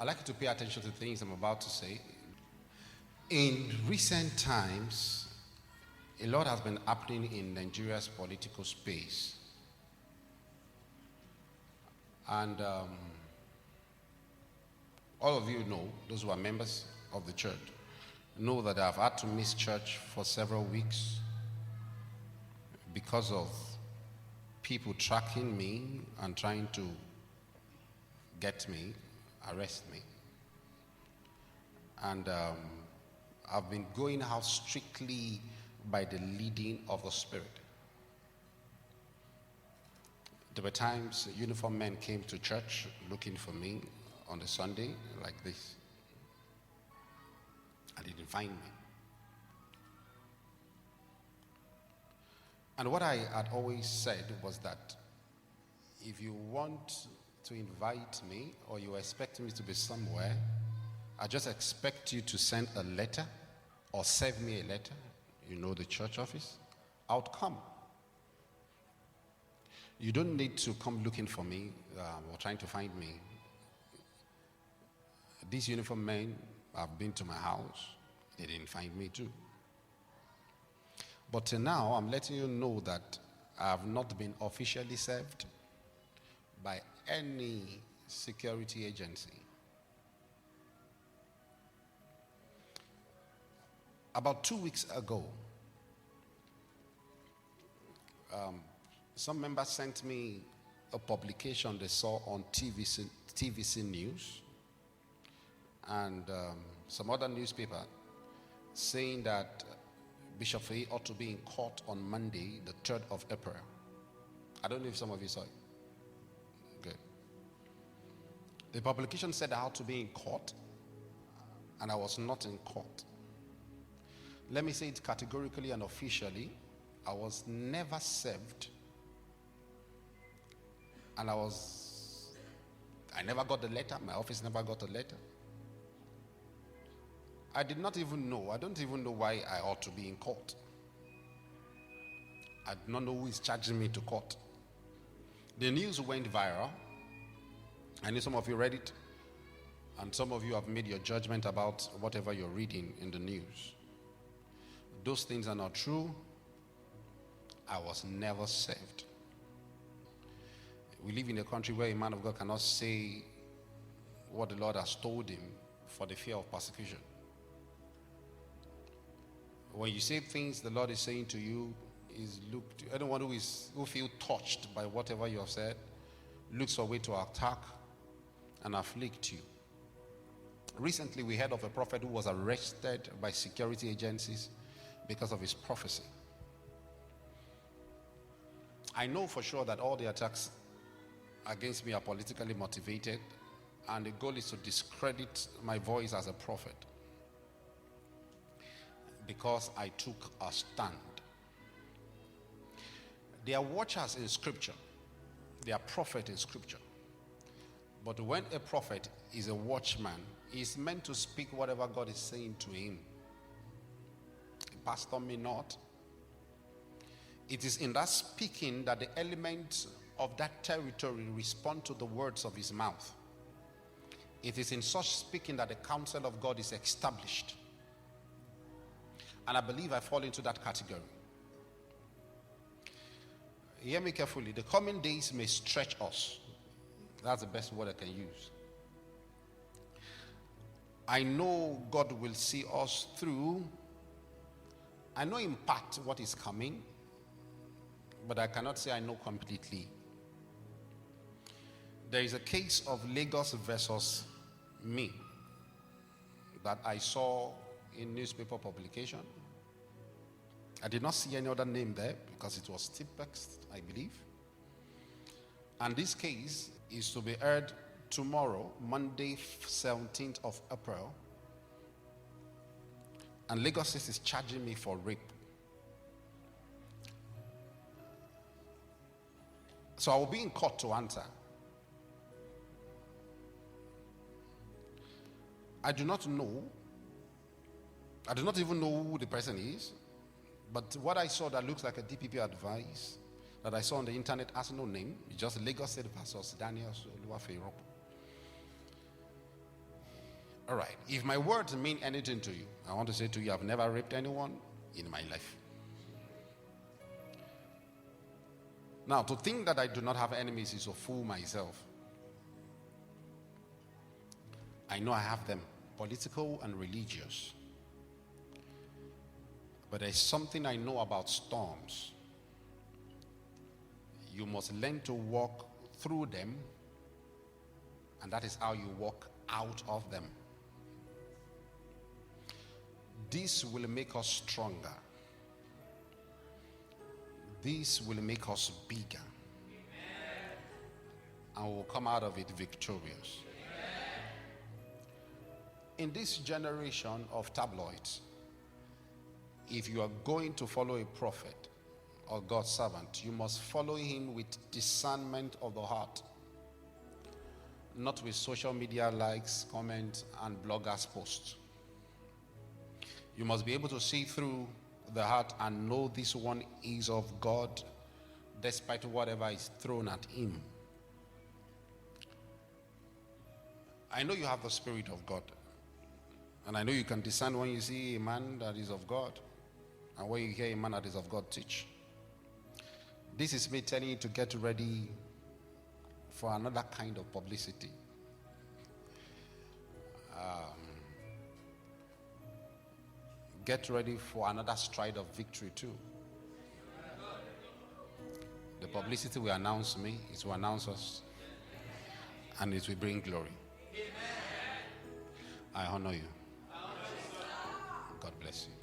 I'd like you to pay attention to the things I'm about to say. In recent times, a lot has been happening in Nigeria's political space. And all of you know, those who are members of the church, know that I've had to miss church for several weeks because of people tracking me and trying to get me, arrest me. And I've been going out strictly by the leading of the Spirit. There were times uniformed men came to church looking for me on the Sunday like this. And they didn't find me. And what I had always said was that if you want to invite me or you expect me to be somewhere, I just expect you to send a letter or send me a letter, you know, the church office, I would come. You don't need to come looking for me or trying to find me. These uniformed men have been to my house. They didn't find me too. But till now, I'm letting you know that I have not been officially served by any security agency. About 2 weeks ago, some members sent me a publication they saw on TVC News and some other newspaper saying that Bishop Feyi ought to be in court on Monday, the 3rd of April. I don't know if some of you saw it. Good. The publication said I ought to be in court, and I was not in court. Let me say it categorically and officially. I was never served, and I never got the letter. My office never got a letter. I don't even know why I ought to be in court. I do not know who is charging me to court. The news went viral. I know some of you read it, and some of you have made your judgment about whatever you're reading in the news. Those things are not true. I was never saved. We live in a country where a man of God cannot say what the Lord has told him for the fear of persecution. When you say things the Lord is saying to you, is look to anyone who feel touched by whatever you have said, looks for a way to attack and afflict you. Recently, we heard of a prophet who was arrested by security agencies because of his prophecy. I know for sure that all the attacks against me are politically motivated, and the goal is to discredit my voice as a prophet because I took a stand. They are watchers in scripture. They are prophets in scripture. But when a prophet is a watchman, he's meant to speak whatever God is saying to him. A pastor may not. It is in that speaking that the elements of that territory respond to the words of his mouth. It is in such speaking that the counsel of God is established. And I believe I fall into that category. Hear me carefully. The coming days may stretch us. That's the best word I can use. I know God will see us through. I know in part what is coming, but I cannot say I know completely. There is a case of Lagos versus me that I saw in newspaper publication. I did not see any other name there because it was text, I believe. And this case is to be heard tomorrow, Monday, 17th of April. And Lagos State is charging me for rape. So I will be in court to answer. I do not know. I do not even know who the person is. But what I saw that looks like a DPP advice that I saw on the internet has no name. It's just Lagos State versus Daniel Oluwafeyi. All right. If my words mean anything to you, I want to say to you, I've never raped anyone in my life. Now, to think that I do not have enemies is to fool myself. I know I have them, political and religious. But there's something I know about storms. You must learn to walk through them, and that is how you walk out of them. This will make us stronger. This will make us bigger. And we'll come out of it victorious. In this generation of tabloids, if you are going to follow a prophet or God's servant, you must follow him with discernment of the heart, not with social media likes, comments, and bloggers' posts. You must be able to see through the heart and know this one is of God, despite whatever is thrown at him. I know you have the Spirit of God, and I know you can discern when you see a man that is of God and when you hear a man that is of God teach. This is me telling you to get ready for another kind of publicity. Get ready for another stride of victory too. The publicity will announce me, it will announce us, and it will bring glory. I honor you. God bless you.